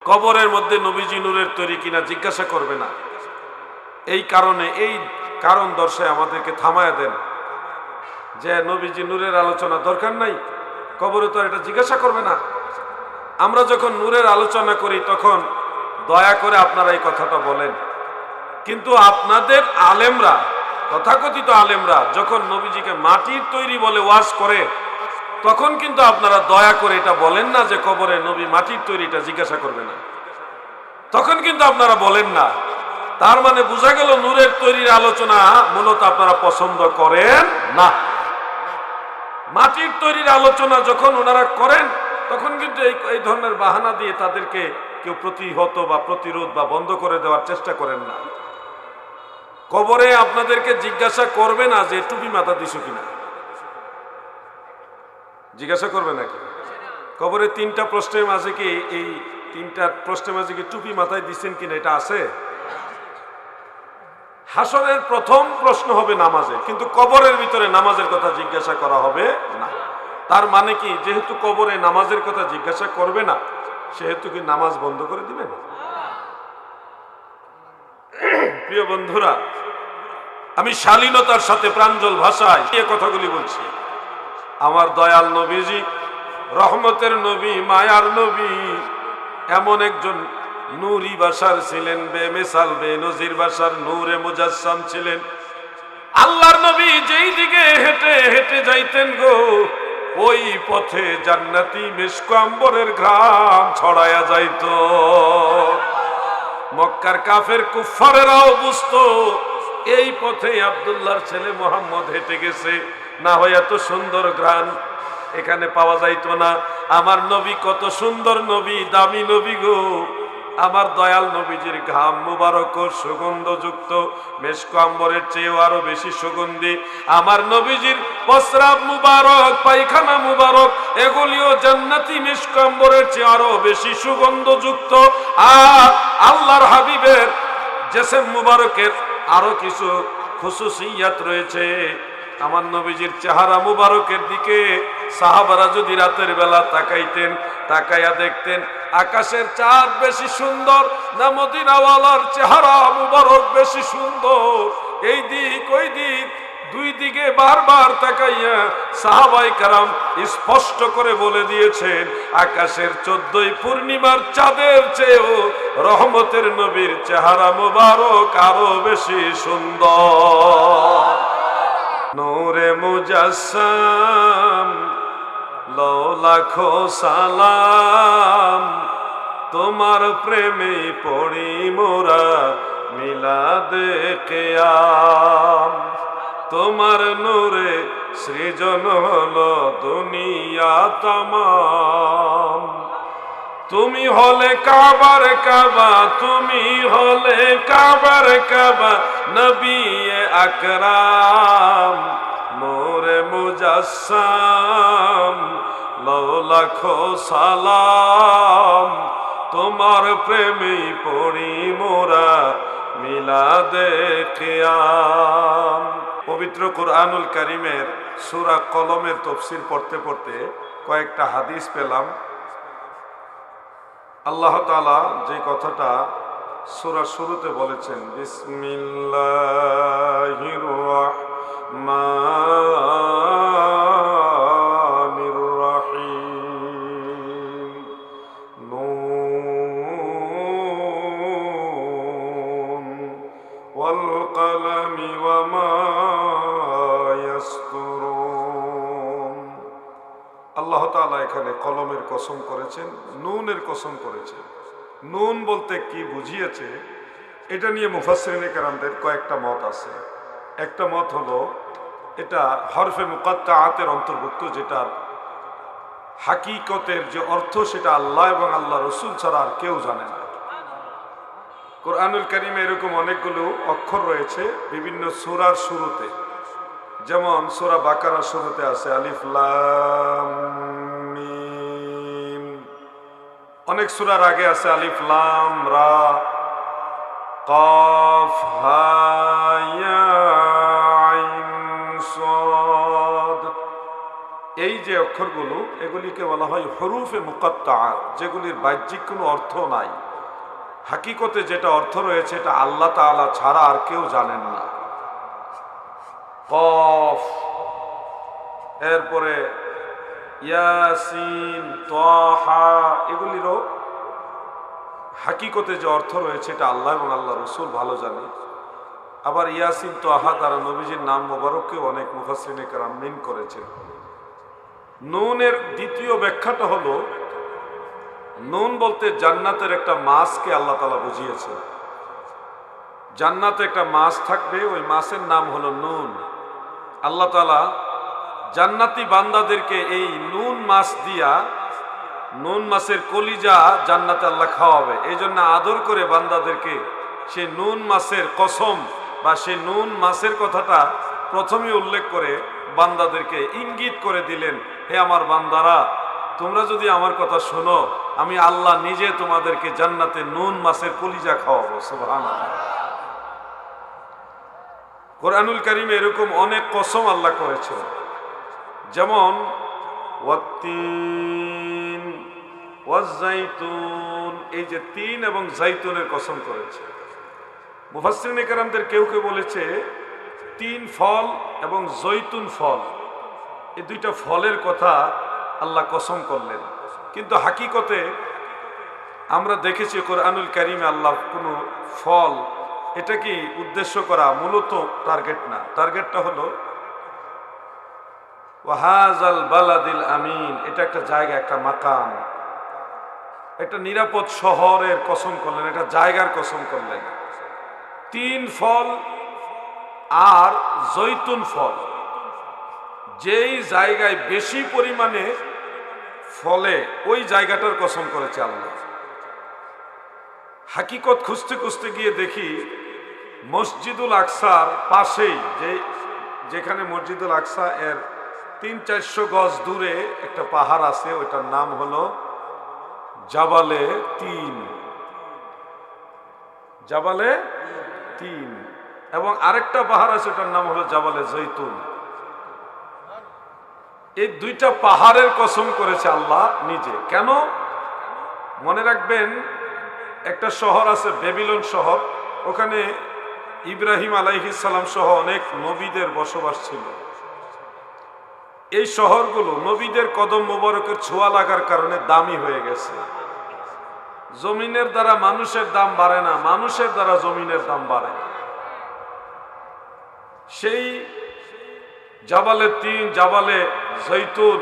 কবরের মধ্যে নবীজি নূরের তৈরি কিনা জিজ্ঞাসা করবে না। এই কারণে এই কারণ দর্শায় আমাদেরকে থামায়া দেন যে নবীজি নূরের আলোচনা দরকার নাই, কবরে তো এটা জিজ্ঞাসা করবে না। আমরা যখন নূরের আলোচনা করি তখন দয়া করে আপনারা এই কথাটা বলেন, কিন্তু আপনাদের আলেমরা, তথাকথিত আলেমরা যখন নবীজিকে মাটির তৈরি বলে ওয়াজ করে, তখন কিন্তু আপনারা দয়া করে এটা বলেন না যে কবরে নবী মাটির তৈরিটা জিজ্ঞাসা করবে না। তখন কিন্তু আপনারা বলেন না। তার মানে বোঝা গেল নূরের তৈরির আলোচনা মূলত আপনারা পছন্দ করেন না। মাটির তৈরির আলোচনা যখন ওনারা করেন তখন কিন্তু এই ধরনের বাহানা দিয়ে তাদেরকে কেউ প্রতিহত বা প্রতিরোধ বা বন্ধ করে দেওয়ার চেষ্টা করেন না। কবরে আপনাদেরকে জিজ্ঞাসা করবে না যে টুপি মাথা দিছো কিনা, জিজ্ঞাসা করবে নাকি? কবরে তিনটা প্রশ্নের মাঝে কি এই তিনটা প্রশ্নের মাঝে কি টুপি মাথায় দিচ্ছেন কিনা এটা আছে? হাসরের প্রথম প্রশ্ন হবে নামাজে, কিন্তু কবরের ভিতরে নামাজের কথা জিজ্ঞাসা করা হবে না। তার মানে কি, যেহেতু কবরে নামাজের কথা জিজ্ঞাসা করবে না, সেহেতু কি নামাজ বন্ধ করে দিবেন? প্রিয় বন্ধুরা, আমি শালীনতার সাথে প্রাঞ্জল ভাষায় এই কথাগুলি বলছি। আমার দয়াল নবীজি, রহমতের নবী, মায়ার নবী, এমন একজন নূরি বাশার ছিলেন, বেমিসাল বেনজির বাশার, নূরে মুজাসসাম ছিলেন। আল্লাহর নবী যেই দিকে হেঁটে হেঁটে যাইতেন গো, ওই পথে জান্নাতি মিশক আম্বরের ঘ্রাণ ছড়ায়া যাইত। মক্কার কাফের কুফারেরাও বুঝতো এই পথে আব্দুল্লাহর ছেলে মুহাম্মদ হেঁটে গেছে, না হয় এত সুন্দর ঘ্রাণ এখানে পাওয়া যাইতো না। আমার নবী কত সুন্দর নবী, দামি নবী গো। আমার দয়াল নবীজির ঘাম মুবারক ও সুগন্ধযুক্ত, মেশক আম্বরের চেয়েও আরো বেশি সুগন্ধি। আমার নবীজির প্রস্রাব মুবারক, পায়খানা মুবারক, এগুলিও জান্নাতি মেশক আম্বরের চেয়ে আরো বেশি সুগন্ধযুক্ত। আর আল্লাহর হাবিবের জিসম মুবারকের আরো কিছু খুসুসিয়াত রয়েছে। আমার নবীজির চেহারা মুবারকের দিকে সাহাবারা যদি রাতের বেলা তাকাইতেন, তাকাইয়া দেখতেন আকাশের চাঁদ বেশি সুন্দর না মদিনাওয়ালার চেহারা মুবারক বেশি সুন্দর। এই দিক ওই দিক দুই দিকে বারবার তাকাইয়া সাহাবায়ে কেরাম স্পষ্ট করে বলে দিয়েছেন, আকাশের 14 পূর্ণিমার চাঁদের চেয়েও রহমতের নবীর চেহারা মুবারক আরো বেশি সুন্দর। নূরে মুজাসসাম লও লাখো সালাম, তোমার প্রেমে পড়ি মোরা মিলাদে কিয়াম। তোমার নূরে সৃজন হলো দুনিয়া তামাম। তুমি হলে কাবার কাবা, তুমি হলে কাবার কাবা, নবী আকরাম। নূরে মুজাসসাম লও লাখো সালাম, তোমার প্রেমে পড়ি মোরা মিলাদে কিয়াম। পবিত্র কুরআনুল কারীমের সূরা কলমের তাফসীর পড়তে পড়তে কয়েকটা হাদিস পেলাম। আল্লাহ তাআলা যে কথাটা সূরার শুরুতে বলেছেন, বিসমিল্লাহির রাহমানির রাহিম, নুন ওয়াল কলমি ওয়া মা ইয়াসতুরুন। আল্লাহ তাআলা এখানে কলমের কসম করেছেন, নুনের কসম করেছেন। নুন বলতে কি বুঝিয়েছে এটা নিয়ে মুফাসসিরিনে কেরামদের কয়েকটা মত আছে। একটা মত হলো এটা হরফে মুকাত্তাআতের অন্তর্ভুক্ত, যেটার হাকিকতের যে অর্থ সেটা আল্লাহ এবং আল্লাহ রসুল ছাড়া আর কেউ জানে না। কোরআনুল কারীমে এরকম অনেকগুলো অক্ষর রয়েছে বিভিন্ন সূরার শুরুতে, যেমন সূরা বাকারার শুরুতে আছে আলিফ লাম মিম। অনেক সূরার আগে আছে আলিফ লাম রা, কফ হা ইয়া আইন সাদ। এই যে অক্ষরগুলো এগুলিকে বলা হয় হরুফে মুকাত্তাআত, যেগুলির বাহ্যিক কোনো অর্থ নাই, হাকিকতে যেটা অর্থ রয়েছে এটা আল্লাহ তাআলা ছাড়া আর কেউ জানেন না। কফ, এরপরে ইয়াসিন, তাহা, এগুলিরও হাকিকতে যে অর্থ রয়েছে এটা আল্লাহ এবং আল্লাহ রসুল ভালো জানে। আবার ইয়াসিন, তাহা দ্বারা নবীজির নাম মোবারককেও অনেক মুফাসসিরিনে কেরাম মিন করেছেন। নুনের দ্বিতীয় ব্যাখ্যাটা হলো, নুন বলতে জান্নাতের একটা মাছকে আল্লাহ তাআলা বুঝিয়েছে। জান্নাতে একটা মাছ থাকবে, ওই মাছের নাম হলো নুন। আল্লাহ তাআলা জান্নাতি বান্দাদেরকে এই নুন মাছ দিয়া, নুন মাছের কলিজা জান্নাতে আল্লাহ খাওয়াবে। এই জন্য আদর করে বান্দাদেরকে সে নুন মাছের কসম বা সে নুন মাছের কথাটা প্রথমে উল্লেখ করে বান্দাদেরকে ইঙ্গিত করে দিলেন, হে আমার বান্দারা, তোমরা যদি আমার কথা শোনো, আমি আল্লাহ নিজে তোমাদেরকে জান্নাতে নুন মাছের কলিজা খাওয়াবো। সুবহানাল্লাহ। কোরআনুল কারীমে এরকম অনেক কসম আল্লাহ করেছে, যেমন ওয়াত্তিন ওয়াজ্জাইতুন, এই যে তিন এবং জাইতুনের কসম করেছে। মুফাসসিরিনে কেরামদের কেউ কেউ বলেছে তিন ফল এবং জৈতুন ফল, এই দুইটা ফলের কথা আল্লাহ কসম করলেন। কিন্তু হাকিকতে আমরা দেখেছি কোরআনুল কারীমে আল্লাহ কোনো ফল এটা কি উদ্দেশ্য করা মূলত টার্গেট না। টার্গেটটা হলো ওয়াহাজাল বালাদিল আমিন, এটা একটা জায়গা, একটা মাকান, একটা নিরাপদ শহরের কসম করলেন, একটা জায়গার কসম করলেন। তিন ফল আর জৈতুন ফল, যেই জায়গায় বেশি পরিমাণে ফলে ওই জায়গাটার কসম করেছে আল্লাহ। হাকিকত খুঁজতে খুঁজতে গিয়ে দেখি মসজিদুল আকসার পাশেই, যেখানে মসজিদুল আকসা এর 300-400 গজ দূরে একটা পাহাড় আছে, ওইটার নাম হলো জাবালে তিন, জাবালে তিন। এবং আরেকটা পাহাড় আছে, ওটার নাম হলো জাবালে জৈতুন। এই দুইটা পাহাড়ের কসম করেছে আল্লাহ নিজে। কেন? মনে রাখবেন, একটা শহর আছে বেবিলন শহর, ওখানে ইব্রাহিম আলাইহিস সালাম সহ অনেক নবীদের বসবাস ছিল। এই শহরগুলো নবীদের কদম মোবারকের ছোঁয়া লাগার কারণে দামি হয়ে গেছে। জমিনের দ্বারা মানুষের দাম বাড়ে না, মানুষের দ্বারা জমিনের দাম বাড়ে। সেই জাবালে তিন, জাবালে জৈতুন,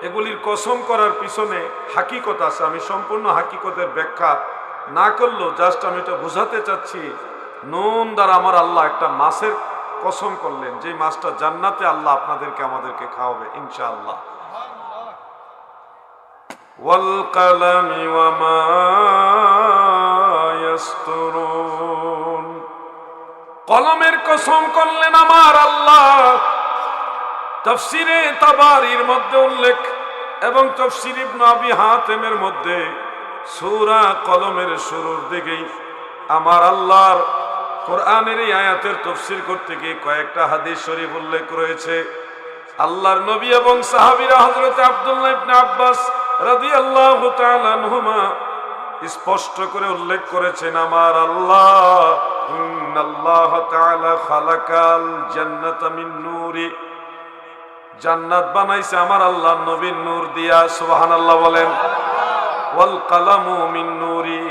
এগুলির কসম করার পিছনে হাকিকত আছে। আমি সম্পূর্ণ হাকিকতের ব্যাখ্যা না করলেও জাস্ট আমি এটা বোঝাতে চাচ্ছি, নুন দ্বারা আমার আল্লাহ একটা মাছের কসম করলেন, যে মাছটা জান্নাতে আল্লাহ আপনাদেরকে আমাদেরকে খাওয়াবে ইনশাআল্লাহ। ওয়াল কালামি ওয়া মা ইয়াসতুরুন, কলমের কসম করলেন আমার আল্লাহ। তাফসিরে তাবারির মধ্যে উল্লেখ এবং তাফসির ইবনে আবি হাতেমের মধ্যে সূরা কলমের শুরুর দিকেই আমার আল্লাহর কোরআনের এই আয়াতের তাফসীর করতে গিয়ে কয়েকটা হাদিস শরীফ উল্লেখ রয়েছে। আল্লাহর নবী এবং সাহাবীরা হযরত আব্দুল্লাহ ইবনে আব্বাস রাদিয়াল্লাহু তাআলা আনহুমা স্পষ্ট করে উল্লেখ করেছেন, আমার আল্লাহ ইন্নাল্লাহ তাআলা খালাকাল জান্নাতা মিন নূরি, জান্নাত বানাইছে আমার আল্লাহ নবীর নূর দিয়া। সুবহানাল্লাহ বলেন। ওয়াল কালামু মিন নূরি,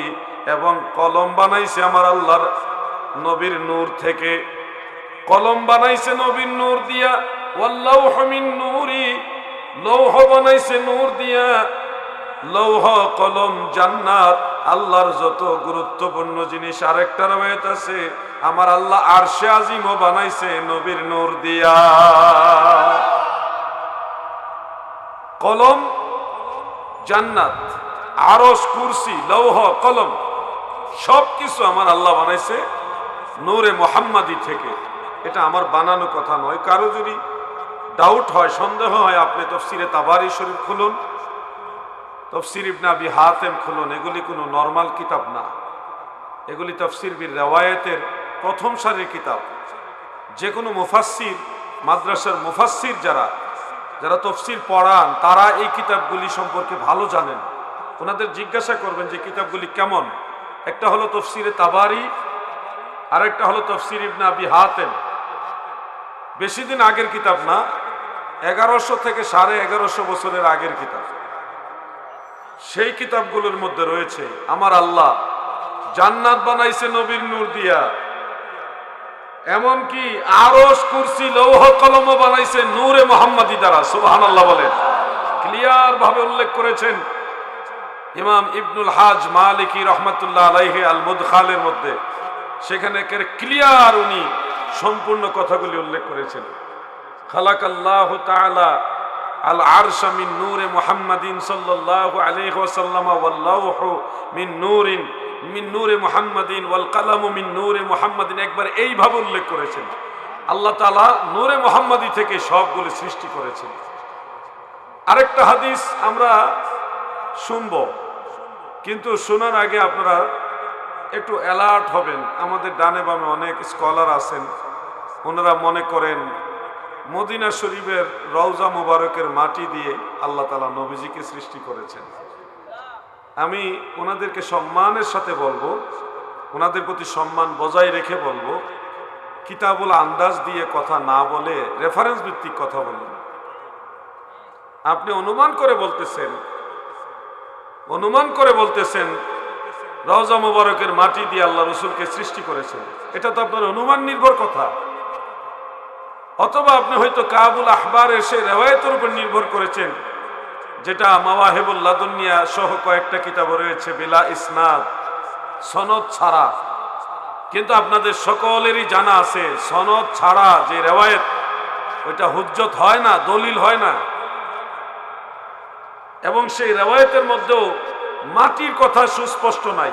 এবং কলম বানাইছে আমার আল্লাহর নবীর নূর থেকে, কলম বানাইছে নবীর নূর দিয়া। ওয়াল লাউহু মিন নূরি, লৌহ বানাইছে নূর দিয়া। লৌহ, কলম, জান্নাত, আল্লাহর যত গুরুত্বপূর্ণ জিনিস। আরেকটা রওয়ায়াত আছে, আমার আল্লাহ আরশে আজিমও বানাইছে নবীর নূর দিয়া। কলম, জান্নাত, আরশ, কুরসি, লৌহ, কলম সবকিছু আমার আল্লাহ বানাইছে নূরে মুহাম্মাদি থেকে। এটা আমার বানানো কথা নয়। কারো যদি ডাউট হয়, সন্দেহ হয়, আপনি তাফসিরে তাবারি শরীফ খুলুন, তাফসির ইবনে আবি হাতেম খুলুন। এগুলি কোনো নরমাল কিতাব না, এগুলি তাফসির বিল রিওয়ায়াতের প্রথম সারির কিতাব। যে কোনো মুফাসসির, মাদ্রাসার মুফাসসির যারা, যারা তফসির পড়ান তারা এই কিতাবগুলি সম্পর্কে ভালো জানেন। ওনাদের জিজ্ঞাসা করবেন যে কিতাবগুলি কেমন। একটা হলো তফসিরে তাবারি, আর একটা হলো তফসির ইবনে আবি হাতেম। বেশি দিন আগের কিতাব না, 1100 থেকে 1150 বছরের আগের কিতাব। সেই কিতাবগুলোর মধ্যে রয়েছে আমার আল্লাহ জান্নাত বানাইছে নবীর নূর দিয়া, এমনকি আরশ কুরসি লৌহ কলম বানাইছে নূরে মুহাম্মাদি দ্বারা। সুবহানাল্লাহ বলেন। ক্লিয়ার ভাবে উল্লেখ করেছেন ইমাম ইবনুল হাজ মালিকি রহমাতুল্লাহ আলাইহি আল মুদখালের মধ্যে, সেখানে ক্লিয়ার উনি সম্পূর্ণ কথাগুলি উল্লেখ করেছেন। খালাকাল্লাহু তাআলা আল আরশ মিন নূরে মুহাম্মাদিন সাল্লাল্লাহু আলাইহি ওয়াসাল্লাম ওয়াল লাওহু মিন নূরে মুহাম্মাদিন ওয়াল কালামু মিন নূরে মুহাম্মাদিন। একবার এইভাবে উল্লেখ করেছেন আল্লাহ তাআলা নূরে মুহাম্মাদি থেকে সবগুলো সৃষ্টি করেছেন। আরেকটা হাদিস আমরা শুনব, কিন্তু শোনার আগে আপনারা একটু অ্যালার্ট হবেন। আমাদের ডানে বামে অনেক স্কলার আছেন, ওনারা মনে করেন মদিনা শরীফের রওজা মুবারকের মাটি দিয়ে আল্লাহ তাআলা নবীজিকে সৃষ্টি করেছেন। আমি ওনাদেরকে সম্মানের সাথে বলবো, ওনাদের প্রতি সম্মান বজায় রেখে বলবো, কিতাবুল আন্দাজ দিয়ে কথা না বলে রেফারেন্স ভিত্তিক কথা বলুন। আপনি অনুমান করে বলতেছেন রওজা মুবারকের মাটি দিয়ে আল্লাহ রসুলকে সৃষ্টি করেছেন, এটা তো আপনার অনুমান নির্ভর কথা। অথবা আপনি হয়তো কাবুল আহবার এসে রেওয়ায়তের উপর নির্ভর করেছেন, যেটা মাওয়াহিবুল লাদুনিয়া সহ কয়েকটা কিতাব রয়েছে বিলা ইসনাদ, সনদ ছাড়া। কিন্তু আপনাদের সকলেরই জানা আছে সনদ ছাড়া যে রেওয়ায়েত, ওইটা হুজ্জত হয় না, দলিল হয় না। এবং সেই রেওয়ায়েতের মধ্যেও মাটির কথা সুস্পষ্ট নাই।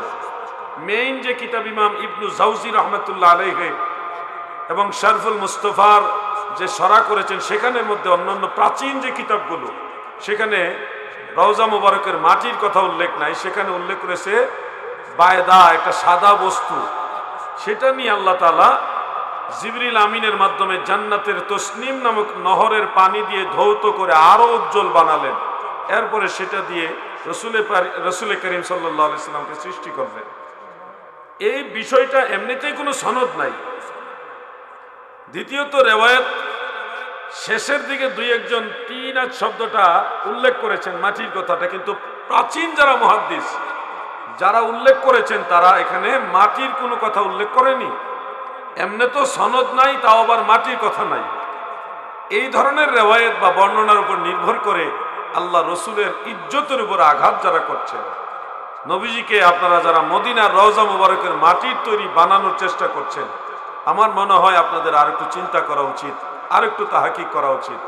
মেইন যে কিতাব ইমাম ইবনু জাউজি রহমাতুল্লাহ আলাইহি এবং শরফুল মুস্তফার যে শরা করেছেন, সেখানের মধ্যে অন্যান্য প্রাচীন যে কিতাবগুলো, সেখানে রওজা মুবারকের মাটির কথা উল্লেখ নাই। সেখানে উল্লেখ করেছে বায়দা, একটা সাদা বস্তু, সেটা নিয়ে আল্লাহ তাআলা জিবরিল আমিনের মাধ্যমে জান্নাতের তসনিম নামক নহরের পানি দিয়ে ধৌত করে আরো উজ্জ্বল বানালেন। এরপরে সেটা দিয়ে রসুল করিম সাল্লাল্লাহু আলাইহি সাল্লামকে সৃষ্টি করলেন। এই বিষয়টা এমনিতেই কোনো সনদ নাই। দ্বিতীয়ত রেওয়ায়েত শেষের দিকে দুই একজন তিনাত শব্দটা উল্লেখ করেছেন মাটির কথাটা, কিন্তু প্রাচীন যারা মুহাদ্দিস যারা উল্লেখ করেছেন তারা এখানে মাটির কোনো কথা উল্লেখ করেনি। এমনি তো সনদ নাই, তাও আবার মাটির কথা নাই। এই ধরনের রেওয়ায়েত বা বর্ণনার উপর নির্ভর করে আল্লাহ রসুলের ইজ্জতের উপর আঘাত যারা করছেন, নবীজিকে আপনারা যারা মদিনার রওজা মুবারকের মাটির তৈরি বানানোর চেষ্টা করছেন, আমার মনে হয় আপনাদের আর একটু চিন্তা করা উচিত, আর একটু তাহাকিক করা উচিত।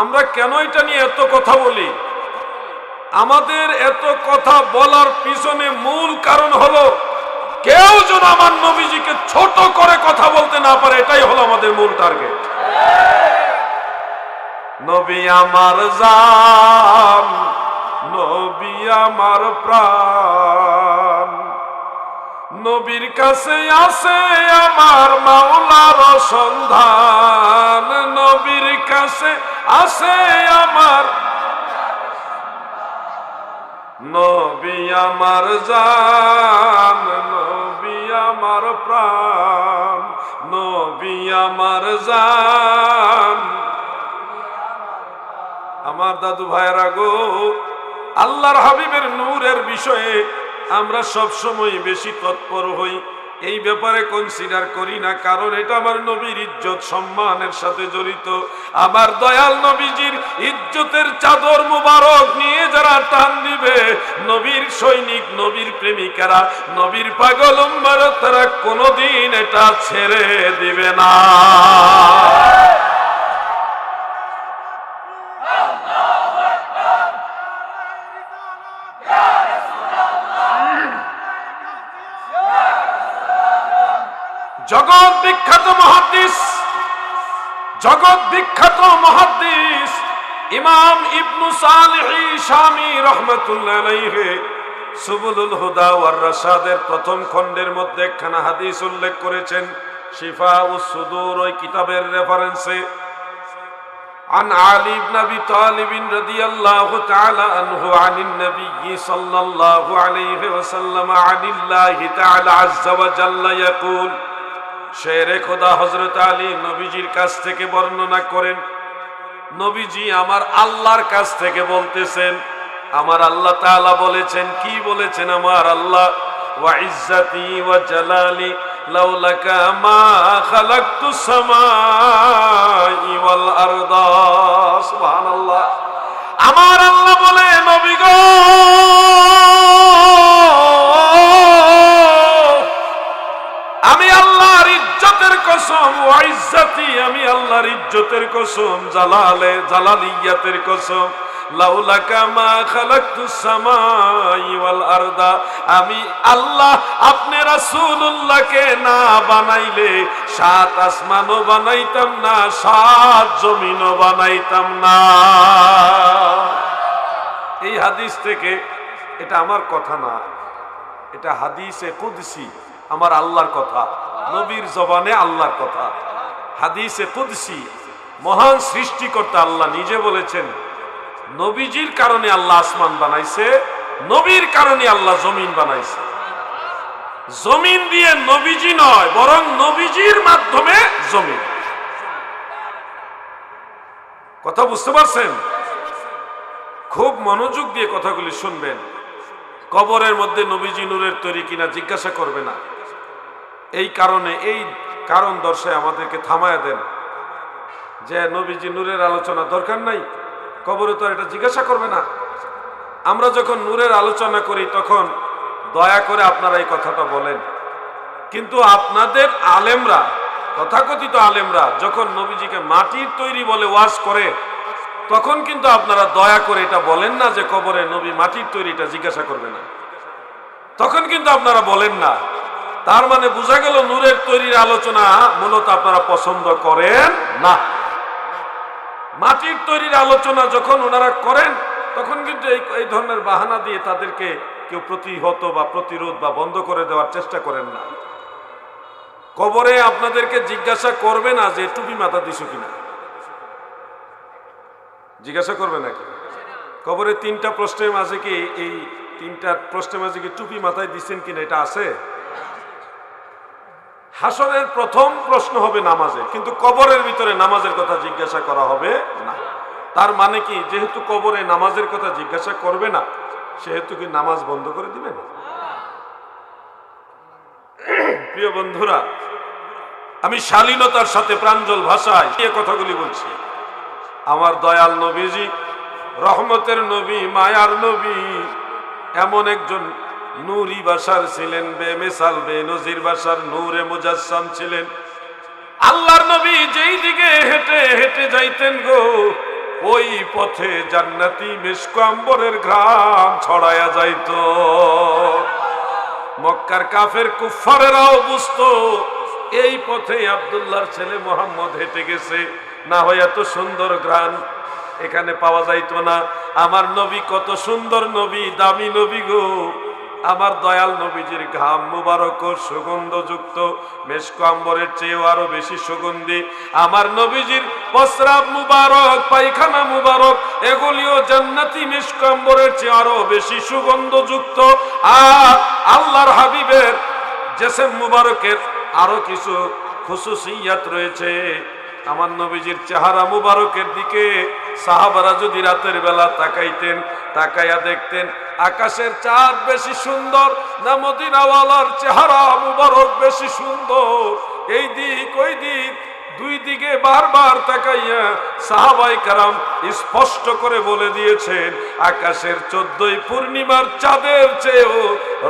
আমরা কেন এটা নিয়ে এত কথা বলি? আমাদের এত কথা বলার পিছনে মূল কারণ হলো কেউ যেন আমার নবীজিকে ছোট করে কথা বলতে না পারে, এটাই হলো আমাদের মূল টার্গেট। নবী আমার জান, নবী আমার প্রাণ, নবীর কাছে আছে আমার মাওলার সন্ধান, নবীর কাছে আছে আমার, নবী আমার জান, নবী আমার প্রাণ, নবী আমার জান। আমার দাদু ভাইয়েরা গো, আল্লাহর হাবিবের নূরের বিষয়ে আমরা সব সময় বেশি তৎপর হই, এই ব্যাপারে কনসিডার করি না, কারণ এটা আমার নবীর ইজ্জত সম্মানের সাথে জড়িত। আমার দয়াল নবীজির ইজ্জতের চাদর মুবারক নিয়ে যারা টান দিবে, নবীর সৈনিক, নবীর প্রেমিকারা, নবীর পাগল উম্মত, তারা কোনোদিন এটা ছেড়ে দিবে না। জগৎ বিখ্যাত মুহাদ্দিস ইমাম ইবনু সালেহ শামী রাহমাতুল্লাহ আলাইহি সুবুলুল হুদা ওয়ার রাশাদের প্রথম খণ্ডের মধ্যে একখানা হাদিস উল্লেখ করেছেন শিফাউস সুদূর, ওই কিতাবের রেফারেন্সে। عن علي بن ابي طالب رضي الله تعالى عنه عن النبي صلى الله عليه وسلم عن الله تعالى عز وجل يقول শেরে খোদা হযরত আলী নবীজির কাছ থেকে বর্ণনা করেন, নবীজি আমার আল্লাহর কাছ থেকে বলতেছেন, আমার আল্লাহ তাআলা বলেছেন, কি বলেছেন আমার আল্লাহ, ওয়া ইজ্জতি ওয়া জালালি লাউলাকা মা খালাকতুস সামাই ওয়াল আরদা। সুবহানাল্লাহ। আমার আল্লাহ বলে, নবী গো আমি আল্লাহর ইজ্জতের কসম, ওয়া ইজ্জতি আমি আল্লাহর ইজ্জতের কসম, জালালিয়াতের কসম, লাউলাকা মা খালাকতুস সামাই ওয়াল আরদা আমি আল্লাহ আপনি রাসূলুল্লাহকে না বানাইলে সাত আসমানও বানাইতাম না, সাত জমিনও বানাইতাম না। এই হাদিস থেকে, এটা আমার কথা না, এটা হাদিসে কুদসি, আমার আল্লাহর কথা, নবীর জবানে আল্লাহর কথা। হাদিসে কুদসি, মহান সৃষ্টিকর্তা আল্লাহ নিজে বলেছেন, নবীজির কারণে আল্লাহ আসমান বানাইছে, নবীর কারণে আল্লাহ জমিন বানাইছে। জমিন দিয়ে নবীজি নয়, বরং নবীজির মাধ্যমে জমিন। কথা বুঝতে পারছেন? খুব মনোযোগ দিয়ে কথাগুলি শুনবেন। কবরের মধ্যে নবীজি নূরের তৈরি কিনা জিজ্ঞাসা করবে না। এই কারণে, এই কারণ দর্শায় আমাদেরকে থামায়া দেন যে নবীজি নূরের আলোচনা দরকার নাই, কবরে তো এটা জিজ্ঞাসা করবে না। আমরা যখন নূরের আলোচনা করি তখন দয়া করে আপনারা এই কথাটা বলেন, কিন্তু আপনাদের আলেমরা, তথাকথিত আলেমরা যখন নবীজিকে মাটির তৈরি বলে ওয়াজ করে, তখন কিন্তু আপনারা দয়া করে এটা বলেন না যে কবরে নবী মাটির তৈরি, এটা জিজ্ঞাসা করবে না। তখন কিন্তু আপনারা বলেন না। তার মানে বোঝা গেল নূরের তৈরির আলোচনা মূলত আপনারা পছন্দ করেন না। মাটির তৈরির আলোচনা যখন ওনারা করেন, তখন কিন্তু এই ধরনের বাহানা দিয়ে তাদেরকে কেউ প্রতিহত বা প্রতিরোধ বা বন্ধ করে দেওয়ার চেষ্টা করেন না। কবরে আপনাদেরকে জিজ্ঞাসা করবে না যে টুপি মাথা দিছো কিনা, জিজ্ঞাসা করবে নাকি? কবরে তিনটা প্রশ্নের মাঝে কি, এই তিনটা প্রশ্নের মাঝে কি টুপি মাথায় দিচ্ছেন কিনা এটা আছে? হাসরের প্রথম প্রশ্ন হবে নামাজে, কিন্তু কবরের ভিতরে নামাজের কথা জিজ্ঞাসা করা হবে না। তার মানে কি, যেহেতু কবরে নামাজের কথা জিজ্ঞাসা করবে না, সেহেতু কি নামাজ বন্ধ করে দিবেন? প্রিয় বন্ধুরা, আমি শালীনতার সাথে প্রাঞ্জল ভাষায় এই কথাগুলি বলছি। আমার দয়াল নবীজি, রহমতের নবী, মায়ার নবী, এমন একজন নূরি বাশার ছিলেন, বেমিসাল বেনজির বাশার, নূরে মুজাসসাম ছিলেন। আল্লাহর নবী যেই দিকে হেঁটে হেঁটে যাইতেন গো, ওই পথে জান্নাতি মিশক আম্বরের ঘ্রাণ ছড়ায়া যাইত। মক্কার কাফের কুফারেরাও বুঝতো এই পথে আব্দুল্লাহর ছেলে মুহাম্মদ হেঁটে গেছে, না হয় এত সুন্দর ঘ্রাণ এখানে পাওয়া যাইতো না। আমার নবী কত সুন্দর নবী, দামি নবী গো। আমার দয়াল নবীজির ঘাম মুবারক সুগন্ধযুক্ত, মেশক আম্বরের চেয়েও আরো বেশি সুগন্ধি। আমার নবীজির প্রস্রাব মুবারক, পায়খানা মুবারক, এগুলিও জান্নাতি মেশক আম্বরের চেয়ে আরো বেশি সুগন্ধযুক্ত। আর আল্লাহর হাবিবের জিসম মুবারকের আরো কিছু খুসুসিয়াত রয়েছে। আমার নবীজির চেহারা মুবারকের দিকে সাহাবারা যদি রাতের বেলা তাকাইতেন, তাকাইয়া দেখতেন আকাশের চাঁদ বেশি সুন্দর না মদিনাওয়ালার চেহারা মুবারক বেশি সুন্দর। এই দিক ওই দিক, দুই দিকে বারবার তাকাইয়া সাহাবায়ে কেরাম স্পষ্ট করে বলে দিয়েছেন, আকাশের 14 পূর্ণিমার চাঁদের চেয়েও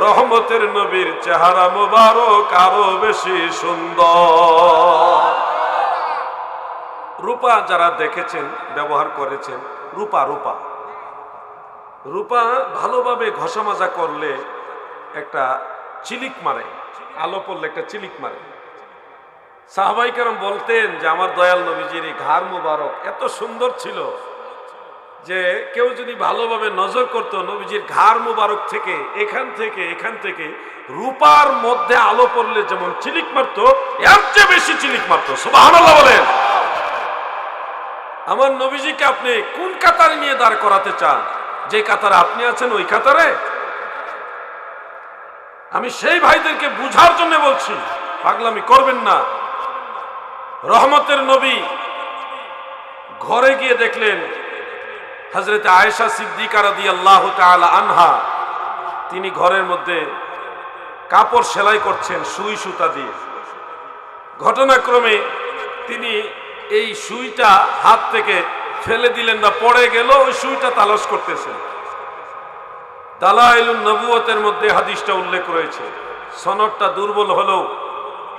রহমতের নবীর চেহারা মুবারক আরো বেশি সুন্দর। রূপা যারা দেখেছেন, ব্যবহার করেছেন, রূপা রূপা রূপা ভালোভাবে ঘষা মাজা করলে একটা চিলিক মারে, আলো পড়লে একটা চিলিক মারে। সাহাবায়ে কেরাম বলতেন যে আমার দয়াল নবীজির এই ঘাড় মুবারক এত সুন্দর ছিল যে কেউ যদি ভালোভাবে নজর করতো, নবীজির ঘাড় মুবারক থেকে এখান থেকে রূপার মধ্যে আলো পড়লে যেমন চিলিক মারতো, এর চেয়ে বেশি চিলিক মারতো। সুবহানাল্লাহ বলেন। আমার নবীজিকে আপনি কোন কাতারে নিয়ে দাঁড় করাতে চান? যে কাতারে আপনি আছেন ওই কাতারে? আমি সেই ভাইদেরকে বুঝার জন্য বলছি, পাগলামি করবেন না। রহমতের নবী ঘরে গিয়ে দেখলেন হযরত আয়েশা সিদ্দিকা রাদিয়াল্লাহু তাআলা আনহা তিনি ঘরের মধ্যে কাপড় সেলাই করছেন সুই সুতা দিয়ে। ঘটনাক্রমে তিনি এই সুইটা হাত থেকে ফেলে দিলেন না, পড়ে গেল, ওই সুইটা তালাশ করতেছেন। দালাইলুন নবুয়তের মধ্যে হাদিসটা উল্লেখ রয়েছে। সনদটা দুর্বল হলেও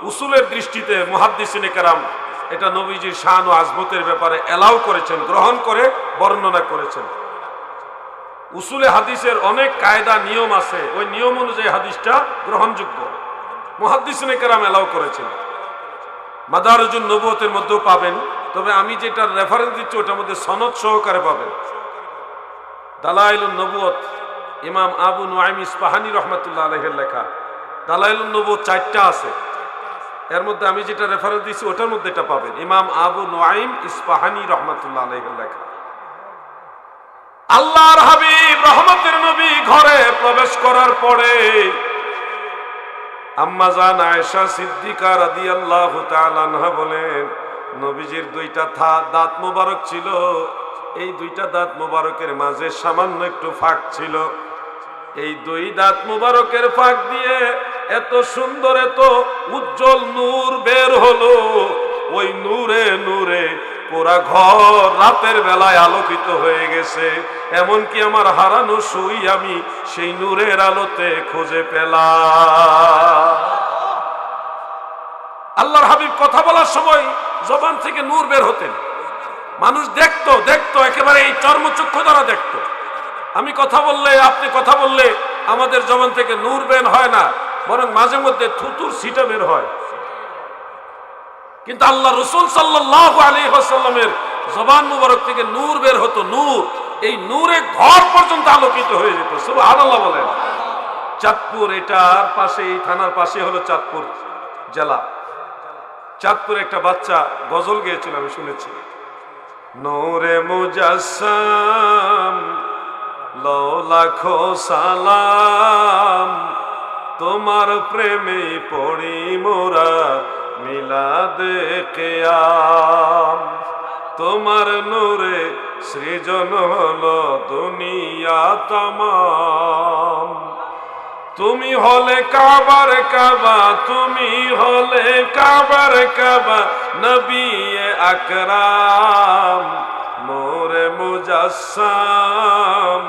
উসুলের দৃষ্টিতে মুহাদ্দিসিনে কেরাম এটা নবীজির শান ও আজমতের ব্যাপারে এলাও করেছেন, গ্রহণ করে বর্ণনা করেছেন। উসুলে হাদিসের অনেক কায়দা নিয়ম আছে, ওই নিয়ম অনুযায়ী হাদিসটা গ্রহণযোগ্য, মুহাদ্দিসিনে কেরাম এলাও করেছেন। মাদারুজুন নবুয়তের মধ্যেও পাবেন, তবে আমি যেটা রেফারেন্স দিচ্ছি ওটার মধ্যে সনদ সহকারে পাবেন। দালাইলুন নবুয়ত ইমাম আবু নুআইম ইসফাহানি রহমাতুল্লাহ আলাইহির লেখা। দালাইলুন নবুয়ত 4টা আছে, এর মধ্যে আমি যেটা রেফারেন্স দিচ্ছি ওটার মধ্যে এটা পাবেন, ইমাম আবু নুআইম ইসফাহানি রহমাতুল্লাহ আলাইহির লেখা। আল্লাহর হাবিব রহমতের নবী ঘরে প্রবেশ করার পরে আম্মা জান আয়েশা সিদ্দিকা রাদিয়াল্লাহু তাআলা আনহা বলেন, নবীজির 2টা দাঁত মোবারক ছিল, এই 2টা দাঁত মোবারকের মাঝে সামান্য একটু ফাঁক ছিল। এই 2 দাঁত মোবারকের ফাঁক দিয়ে এত সুন্দর এত উজ্জ্বল নূর বের হলো, ওই নূরে নূরে পুরা ঘর রাতের বেলায় আলোকিত হয়ে গেছে। এমনকি আমার হারানো সুই আমি সেই নূরের আলোতে খুঁজে পেলাম। আল্লাহর হাবিব কথা বলার সময় জবান থেকে নূর বের হতেন, মানুষ দেখতো দেখতো, একেবারে এই চর্মচক্ষু দ্বারা দেখতো। আমি কথা বললে, আপনি কথা বললে আমাদের জবান থেকে নূর বের হয় না, বরং মাঝে মধ্যে থুতুর ছিটা বের হয়। কিন্তু আল্লাহ রাসূল সাল্লাল্লাহু আলাইহি ওয়াসাল্লামের জবান মুবারক থেকে নূর বের হতো, নূর, এই নূরে ঘর পর্যন্ত আলোকিত হয়ে যেত। সুবহানাল্লাহ বলেন। চাঁদপুর, এটার পাশে, এই থানার পাশে হলো চাঁদপুর জেলা। চাঁদপুরে একটা বাচ্চা গজল গেয়েছিল, আমি শুনেছি। নূরে মুজাসসাম লও লাখো সালাম, তোমার প্রেমে পড়ি মোরা মিলাদে কিয়াম। তোমার নূরে সৃজন হলো দুনিয়া তামাম। তুমি হলে কাবার কাবা, তুমি হলে কাবার কাবা, নবী আকরাম। নূরে মুজাসসাম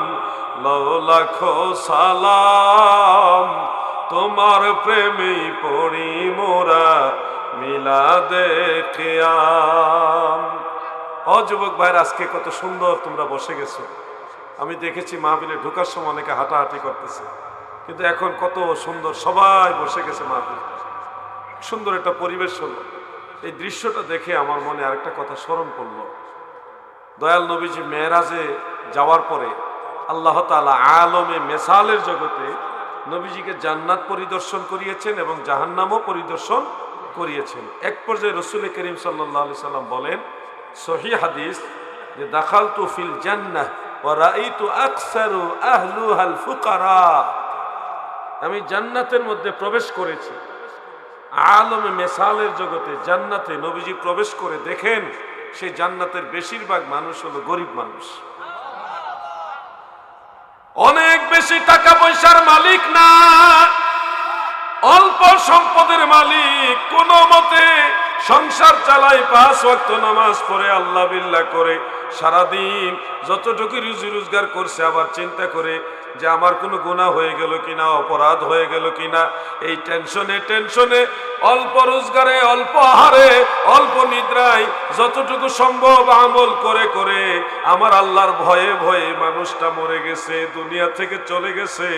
লও লাখো সালাম, তোমার প্রেমে পড়ি মোরা মিলাদে কিয়াম। ও যুবক ভাইরা, আজকে কত সুন্দর তোমরা বসে গেছো। আমি দেখেছি মাহফিলে ঢোকার সময় অনেকে হাঁটাহাঁটি করতেছে, কিন্তু এখন কত সুন্দর সবাই বসে গেছে মাহফিল। সুন্দর একটা পরিবেশ হলো। এই দৃশ্যটা দেখে আমার মনে আরেকটা কথা স্মরণ পড়লো। দয়াল নবীজি মেরাজে যাওয়ার পরে আল্লাহ তাআলা আলমে মেসালের জগতে নবীজিকে জান্নাত পরিদর্শন করিয়েছেন এবং জাহান্নামও পরিদর্শন করিয়েছেন। এক পর্যায়ে রাসূল করিম সাল্লাল্লাহু আলাইহি সাল্লাম বলেন, সহিহ হাদিস, যে দাখালতু ফিল জান্নাহ ওয়া রাআইতু আকসারু আহলুহাল ফুকারা। আমি জান্নাতের মধ্যে প্রবেশ করেছি। আলমে মেসালের জগতে জান্নাতে নবীজি প্রবেশ করে দেখেন সেই জান্নাতের বেশিরভাগ মানুষ হলো গরিব মানুষ, অনেক বেশি টাকা পয়সার মালিক না, অল্প সম্পদের মালিক। কোন মতে সংসার চালায়, 5 ওয়াক্ত নামাজ পড়ে আল্লাহ বিল্লাহ করে সারাদিন যতটুকু রুজি রোজগার করছে আবার চিন্তা করে যে আমার কোনো গুনাহ হয়ে গেল কিনা, অপরাধ হয়ে গেল কিনা, এই টেনশনে টেনশনে অল্প রোজগারে, অল্প আহারে, অল্প নিদ্রায় যতটুকু সম্ভব আমল করে করে আমার আল্লাহর ভয়ে ভয়ে মানুষটা মরে গেছে, দুনিয়া থেকে চলে গেছে।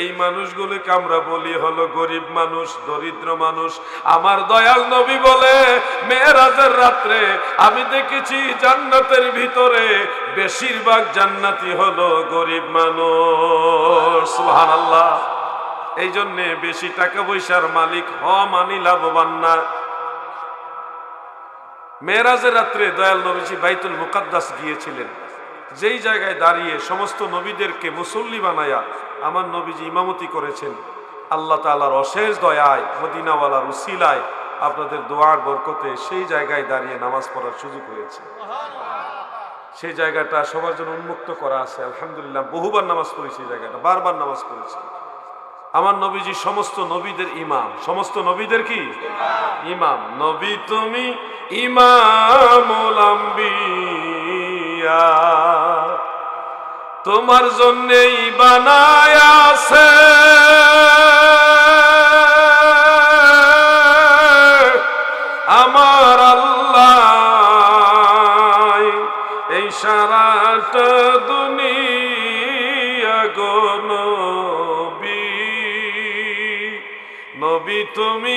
এই মানুষগুলোকে আমরা বলি হলো গরিব মানুষ, দরিদ্র মানুষ। আমার দয়াল নবী বলে, মেরাজের রাত্রে আমি দেখেছি জান্নাতের ভিতরে বেশিরভাগ জান্নাতি হলো গরিব মানুষ। সুবহানাল্লাহ। এই জন্যে বেশি টাকা পয়সার মালিক হওয়া মানি লাভবান না। মেরাজের রাত্রে দয়াল নবীজি বাইতুল মুকাদ্দাস গিয়েছিলেন। যেই জায়গায় দাঁড়িয়ে সমস্ত নবীদেরকে মুসল্লি বানায়া আমার নবীজি ইমামতি করেছেন, আল্লাহ তাআলার অশেষ দয়ায় মদিনাওয়ালার উসিলায় আপনাদের দোয়ার বরকতে সেই জায়গায় দাঁড়িয়ে নামাজ পড়ার সুযোগ হয়েছে। সেই জায়গাটা সবার জন্য উন্মুক্ত করা আছে, আলহামদুলিল্লাহ। বহুবার নামাজ পড়েছি, এই জায়গাটা বারবার নামাজ পড়েছি। আমার নবীজি সমস্ত নবীদের ইমাম, সমস্ত নবীদের কি ইমাম। নবী তুমি ইমামুল আম্বিয়া, তোমার জন্যই বানায় আছে আমার আল্লাহ এই সারাটা দুনিয়া গো নবী। নবী তুমি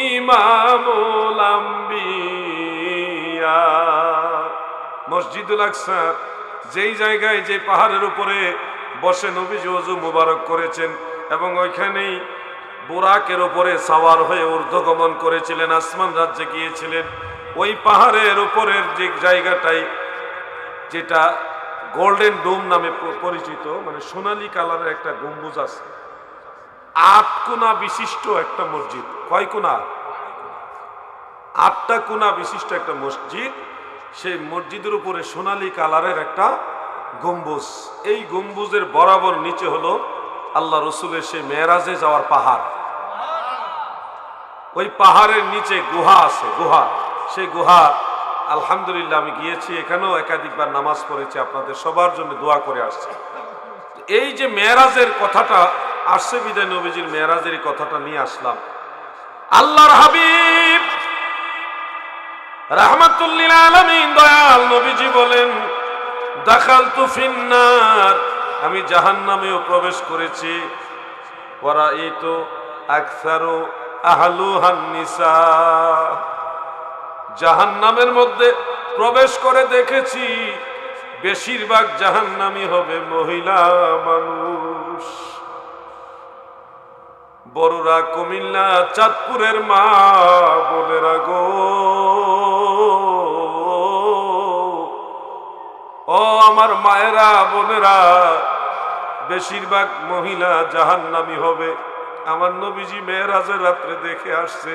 ইমামুল আম্বিয়া। মসজিদুল আকসা যেই জায়গায়, যে পাহাড়ের উপরে বসে নবীজি ওযু মুবারক করেছেন এবং ওইখানেই বুরাকের উপরে সাওয়ার হয়ে ঊর্ধ্বগমন করেছিলেন, আসমান রাজ্যে গিয়েছিলেন, ওই পাহাড়ের উপরের যে জায়গাটাই, যেটা গোল্ডেন ডোম নামে পরিচিত, মানে সোনালী কালারের একটা গম্বুজ আছে, 8 কোণা বিশিষ্ট একটা মসজিদ। কয় কোণা? 8টা কোণা বিশিষ্ট একটা মসজিদ। সেই মসজিদের উপরে সোনালী কালারের একটা গম্বুজ। এই গম্বুজের বরাবর নিচে হলো আল্লাহ রসুলের সেই মেরাজে যাওয়ার পাহাড়। ওই পাহাড়ের নিচে গুহা আছে, গুহা। সেই গুহা আলহামদুলিল্লাহ আমি গিয়েছি, এখানেও একাধিকবার নামাজ পড়েছি, আপনাদের সবার জন্য দোয়া করে আসছি। এই যে মেরাজের কথাটা আসছে বিদায় নবীজির মেরাজের কথাটা নিয়ে আসলাম। আল্লাহর হাবিব রাহমাতুল লিল আলামিন দয়াল নবীজি বলেন, দাখালতু ফিন্নার, আমি জাহান্নামেও প্রবেশ করেছি। ওয়ারাইতু আকসারু আহলুহান নিসা, জাহান্নামের মধ্যে প্রবেশ করে দেখেছি বেশিরভাগ জাহান্নামী হবে মহিলা মানুষ। বড়রা কুমিল্লা চাঁদপুরের মা বোনেরা গো, ও আমার মায়েরা বোনেরা, বেশিরভাগ মহিলা জাহান্নামী হবে। আমার নবীজি মেরাজের রাত্রে দেখে আসছে।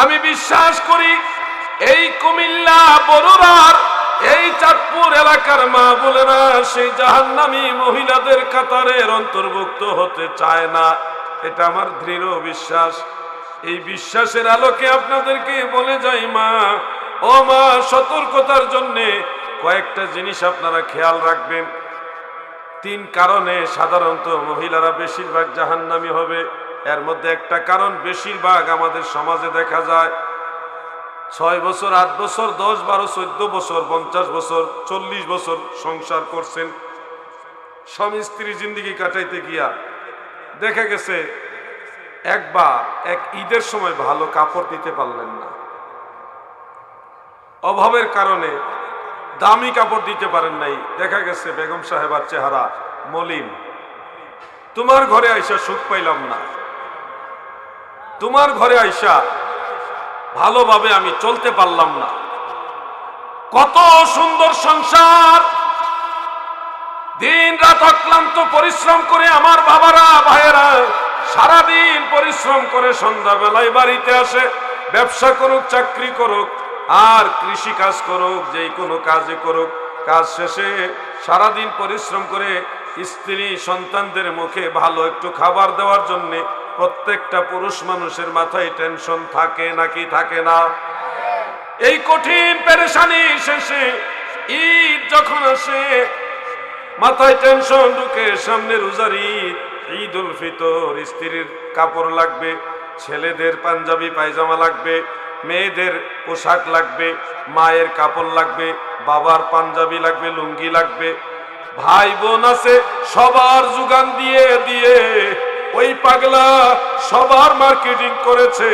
আমি বিশ্বাস করি এই কুমিল্লা বড়ুরার এই চাঁদপুর এলাকার মা বোনেরা সেই জাহান্নামী মহিলাদের কাতারের অন্তর্ভুক্ত হতে চায় না, এটা আমার দৃঢ় বিশ্বাস। এই বিশ্বাসের আলোকে আপনাদেরকে বলে যাই মা, ও মা, সতর্কতার জন্যে কয়েকটা জিনিস আপনারা খেয়াল রাখবেন। 3 কারণে সাধারণত মহিলারা বেশিরভাগ জাহান্নামী হবে। এর মধ্যে একটা কারণ বেশিরভাগ আমাদের সমাজে দেখা যায়, 6 বছর 8 বছর 10 12 14 বছর 50 বছর 40 বছর সংসার করছেন, স্বামী স্ত্রী জিন্দেগি কাটাইতে গিয়া দেখা গেছে একবার এক ঈদের সময় ভালো কাপড় দিতে পারলেন না, অভাবের কারণে দামি কাপড় দিতে পারেন নাই। দেখা গেছে বেগম সাহেবার চেহারা মলিন, তোমার ঘরে আইসা সুখ পাইলাম না, তোমার ঘরে আইসা ভালোভাবে আমি চলতে পারলাম না। কত সুন্দর সংসার, দিন রাত অক্লান্ত পরিশ্রম করে আমার বাবারা ভাইয়েরা সারাদিন পরিশ্রম করে সন্ধ্যাবেলায় বাড়িতে আসে, ব্যবসা করুক, চাকরি করুক, আর কৃষি কাজ করুক, যেই কোনো কাজে করুক, কাজ শেষে সারাদিন পরিশ্রম করে স্ত্রী সন্তানদের মুখে ভালো একটু খাবার দেওয়ার জন্য প্রত্যেকটা পুরুষ মানুষের মাথায় টেনশন থাকে নাকি থাকে না? এই কঠিন পেরেশানি শেষে ঈদ যখন আসে মাথায় টেনশন ঢুকে, সামনে রোজার ঈদ, ঈদ উল ফিতর, স্ত্রীর কাপড় লাগবে, ছেলেদের পাঞ্জাবি পায়জামা লাগবে, মেয়েদের পোশাক লাগবে, মায়ের কাপড় লাগবে, বাবার পাঞ্জাবি লাগবে, লুঙ্গি লাগবে, ভাই বোন আছে, সবার যোগান দিয়ে দিয়ে ওই পাগলা সবার মার্কেটিং করেছে,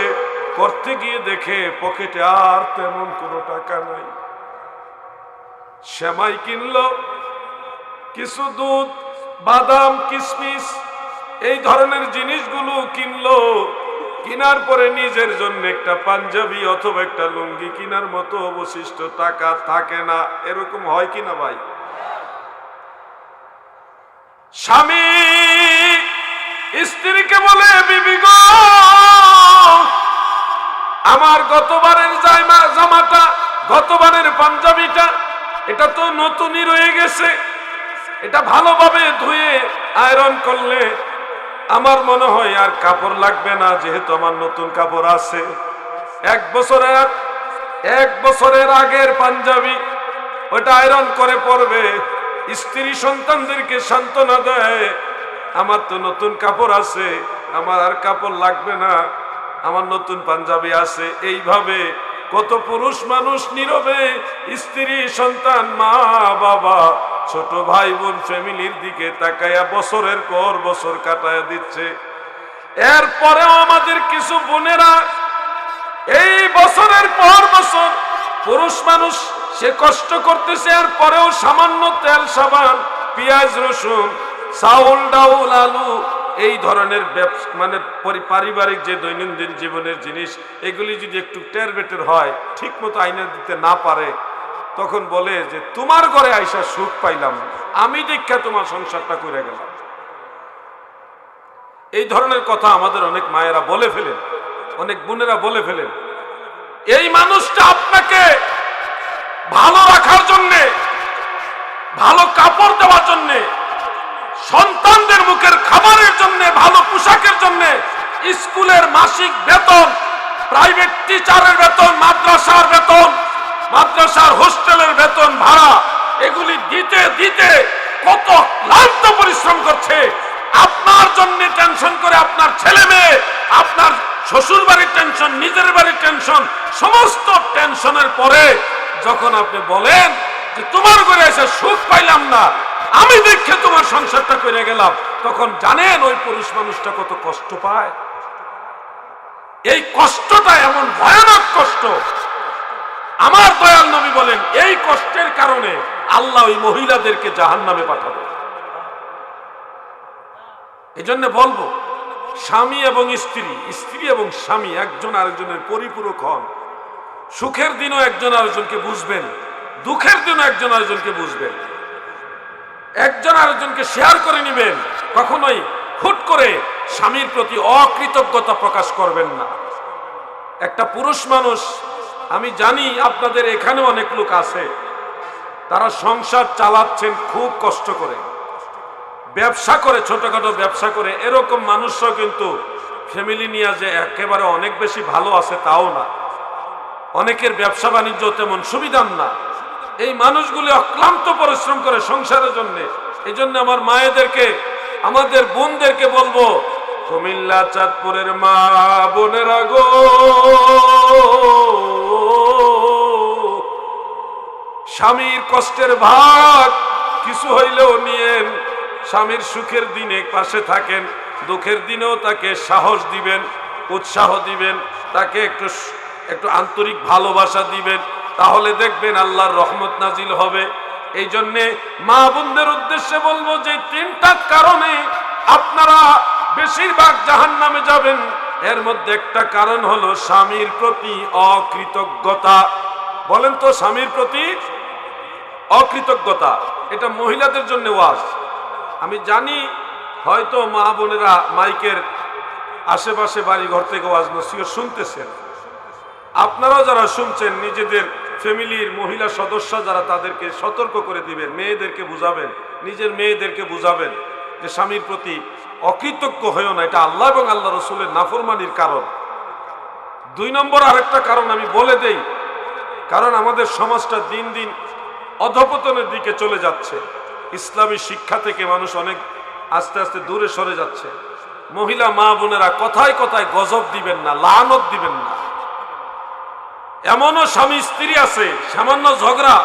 করতে গিয়ে দেখে পকেটে আর তেমন কোনো টাকা নাই। সেমাই কিনলো, কিছু দুধ, বাদাম, কিশমিশ, এই ধরনের জিনিসগুলো কিনলো, কেনার পরে নিজের জন্য একটা পাঞ্জাবি অথবা একটা লুঙ্গি কেনার মতো অবশিষ্ট টাকা থাকে না। এরকম হয় কিনা ভাই? স্বামী স্ত্রীকে বলে, বিবি গো, আমার গতবারের জামাটা, গতবারের পাঞ্জাবিটা, এটা তো নতুনই রয়ে গেছে, এটা ভালোভাবে ধুয়ে আয়রন করলে আমার মনে হয় আর কাপড় লাগবে না, যেহেতু আমার নতুন কাপড় আছে। এক বছরের আগের পাঞ্জাবি, ওটা আয়রন করে পরবে। স্ত্রী সন্তানদেরকে সান্ত্বনা দেয়, আমার তো নতুন কাপড় আছে, আমার আর কাপড় লাগবে না, আমার নতুন পাঞ্জাবি আছে। এইভাবে কত পুরুষ মানুষ নীরবে স্ত্রী, সন্তান, মা বাবা, ছোট ভাই বোন, ফ্যামিলির দিকে তাকায়া বছরের পর বছর কাটায়া দিচ্ছে। এরপরেও আমাদের কিছু বোনেরা এই বছরের পর বছর পুরুষ মানুষ সে কষ্ট করতেছে, আর পরেও সামান্য তেল, সাবান, পেঁয়াজ, রসুন, চাউল, ডাউল, আলু, এই ধরনের মানে পারিবারিক যে দৈনন্দিন জীবনের জিনিস, এগুলি যদি একটু টের বেটের হয়, ঠিক মতো আইনা দিতে না পারে, তখন বলে যে তোমার ঘরে আইসা সুখ পাইলাম, আমি দীক্ষা তোমার সংসারটা করে গেলাম। এই ধরনের কথা আমাদের অনেক মায়েরা বলে ফেলেন, অনেক বোনেরা বলে ফেলেন। এই মানুষটা আপনাকে ভালো রাখার জন্যে, ভালো কাপড় দেওয়ার জন্যে, সন্তানদের মুখের খাবারের জন্য, ভালো পোশাকের জন্য, স্কুলের মাসিক বেতন, প্রাইভেট টিচারের বেতন, মাদ্রাসার বেতন, মাদ্রাসার হোস্টেলের বেতন, ভাড়া, এগুলি দিতে দিতে কত ক্লান্ত পরিশ্রম করছে। আপনার জন্য টেনশন করে আপনার ছেলে মেয়ে, আপনার শ্বশুর বাড়ির টেনশন, নিজের বাড়ির টেনশন, সমস্ত টেনশনের পরে যখন আপনি বলেন যে তোমার ঘরে এসে সুখ পাইলাম না, আমি দেখে তোমার সংসারটা করে গেলাম, তখন জানেন ওই পুরুষ মানুষটা কত কষ্ট পায়। এই কষ্টটা এমন ভয়ানক কষ্ট, আমার দয়াল নবী বলেন এই কষ্টের কারণে আল্লাহ ওই মহিলাদেরকে জাহান্নামে পাঠাবে। এজন্য বলবো, স্বামী এবং স্ত্রী, স্ত্রী এবং স্বামী একজন আরেকজনের পরিপূরক হন। সুখের দিনও একজন আরেকজনকে বুঝবেন, দুঃখের দিনও একজন আরেকজনকে বুঝবেন, একজন আরেকজনকে শেয়ার করে নেবেন। কখনোই হুট করে স্বামীর প্রতি অকৃতজ্ঞতা প্রকাশ করবেন না। একটা পুরুষ মানুষ, আমি জানি আপনাদের এখানে অনেক লোক আছে, তারা সংসার চালাচ্ছেন খুব কষ্ট করে, ব্যবসা করে, ছোটখাটো ব্যবসা করে। এরকম মানুষরাও কিন্তু ফ্যামিলি নিয়ে যে একেবারে অনেক বেশি ভালো আছে তাও না, অনেকের ব্যবসা বাণিজ্য তেমন সুবিধার না। এই মানুষগুলি অক্লান্ত পরিশ্রম করে সংসারের জন্য। এই জন্য আমার মায়েদেরকে, আমাদের বোনদেরকে বলবো, কুমিল্লা চাঁদপুরের মা বোনেরা গো, স্বামীর কষ্টের ভাগ কিছু হইলেও নিয়েন, স্বামীর সুখের দিনে পাশে থাকেন, দুঃখের দিনেও তাকে সাহস দিবেন, উৎসাহ দিবেন, তাকে একটু আন্তরিক ভালোবাসা দিবেন, তাহলে দেখবেন আল্লাহর রহমত নাজিল হবে। এই জন্যে মা বোনদের উদ্দেশ্যে বলবো যে তিনটা কারণে আপনারা বেশিরভাগ জাহান্নামে যাবেন। এর মধ্যে একটা কারণ হলো স্বামীর প্রতি অকৃতজ্ঞতা। বলেন তো, স্বামীর প্রতি অকৃতজ্ঞতা, এটা মহিলাদের জন্য ওয়াজ। আমি জানি হয়তো মা বোনেরা মাইকের আশেপাশে বাড়ি ঘর থেকে ওয়াজ নসিহত শুনতেছেন। আপনারাও যারা শুনছেন, নিজেদের ফ্যামিলির মহিলা সদস্য যারা, তাদেরকে সতর্ক করে দিবেন, মেয়েদেরকে বুঝাবেন, নিজের মেয়েদেরকে বুঝাবেন যে স্বামীর প্রতি অকৃতজ্ঞ হয়েও না, এটা আল্লাহ এবং আল্লাহ রসুলের নাফরমানির কারণ। 2 নম্বর আরেকটা কারণ আমি বলে দেই, কারণ আমাদের সমাজটা দিন দিন অধঃপতনের দিকে চলে যাচ্ছে। ইসলামী শিক্ষা থেকে মানুষ অনেক আস্তে আস্তে দূরে সরে যাচ্ছে। মহিলা মা বোনেরা কথায় কথায় গজব দিবেন না, লানত দিবেন না। এমনও স্বামী স্ত্রী আছে, সামান্য ঝগড়া,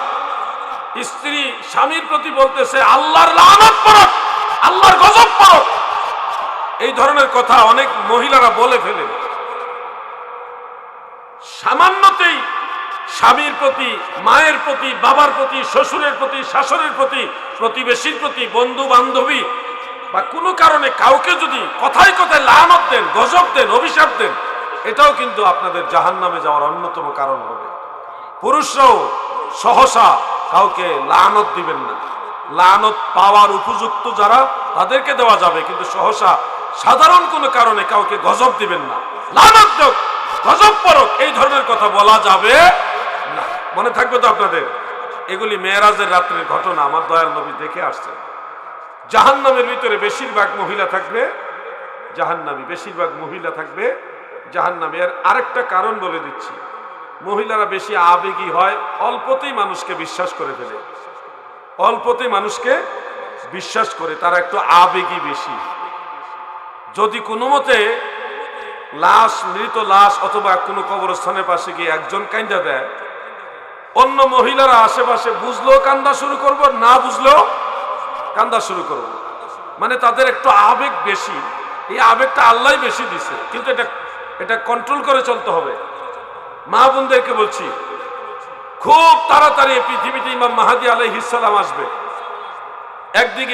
স্ত্রী স্বামীর প্রতি বলতেছে আল্লাহর লানত পড়ক, আল্লাহর গজব পড়ক। এই ধরনের কথা অনেক মহিলারা বলে ফেলেন। সামান্যতেই স্বামীর প্রতি, মায়ের প্রতি, বাবার প্রতি, শ্বশুরের প্রতি, শাশুড়ির প্রতি, প্রতিবেশীর প্রতি, বন্ধু বান্ধবী, বা কোনো কারণে কাউকে যদি কথায় কথায় লানত দেন, গজব দেন, অভিশাপ দেন, এটাও কিন্তু আপনাদের জাহান্নামে যাওয়ার অন্যতম কারণ হবে। পুরুষরাও সহসা কাউকে লানত দিবেন না। লানত পাওয়ার উপযুক্ত যারা তাদেরকে দেওয়া যাবে, কিন্তু সহসা সাধারণ কোনো কারণে কাউকে গজব দিবেন না। লানত দেখ, গজব পড়ক, এই ধরনের কথা বলা যাবে না। মনে থাকবে তো আপনাদের? এগুলি মেরাজের রাত্রের ঘটনা, আমার দয়াল নবী দেখে আসছেন। জাহান্নামের ভিতরে বেশিরভাগ মহিলা থাকবে জাহান্নামী, বেশিরভাগ মহিলা থাকবে জাহান্নামী। এর আরেকটা কারণ বলে দিচ্ছি, মহিলারা বেশি আবেগী হয়, অল্পতেই মানুষকে বিশ্বাস করে ফেলে, অল্পতেই মানুষকে বিশ্বাস করে, তারা একটু আবেগী বেশি। যদি কোনো মতে লাশ, মৃত লাশ অথবা কোনো কবরস্থানের পাশে গিয়ে একজন কান্দা দেয়, অন্য মহিলারা আশেপাশে বুঝলেও কান্দা শুরু করব, না বুঝলেও কান্দা শুরু করব। মানে তাদের একটু আবেগ বেশি। এই আবেগটা আল্লাহ বেশি দিছে, কিন্তু এটা কন্ট্রোল করে চলতে হবে। মা বোনদেরকে বলছি, খুব তাড়াতাড়ি পৃথিবীতে ইমাম মাহদী আলাইহিস সালাম আসবে। একদিকে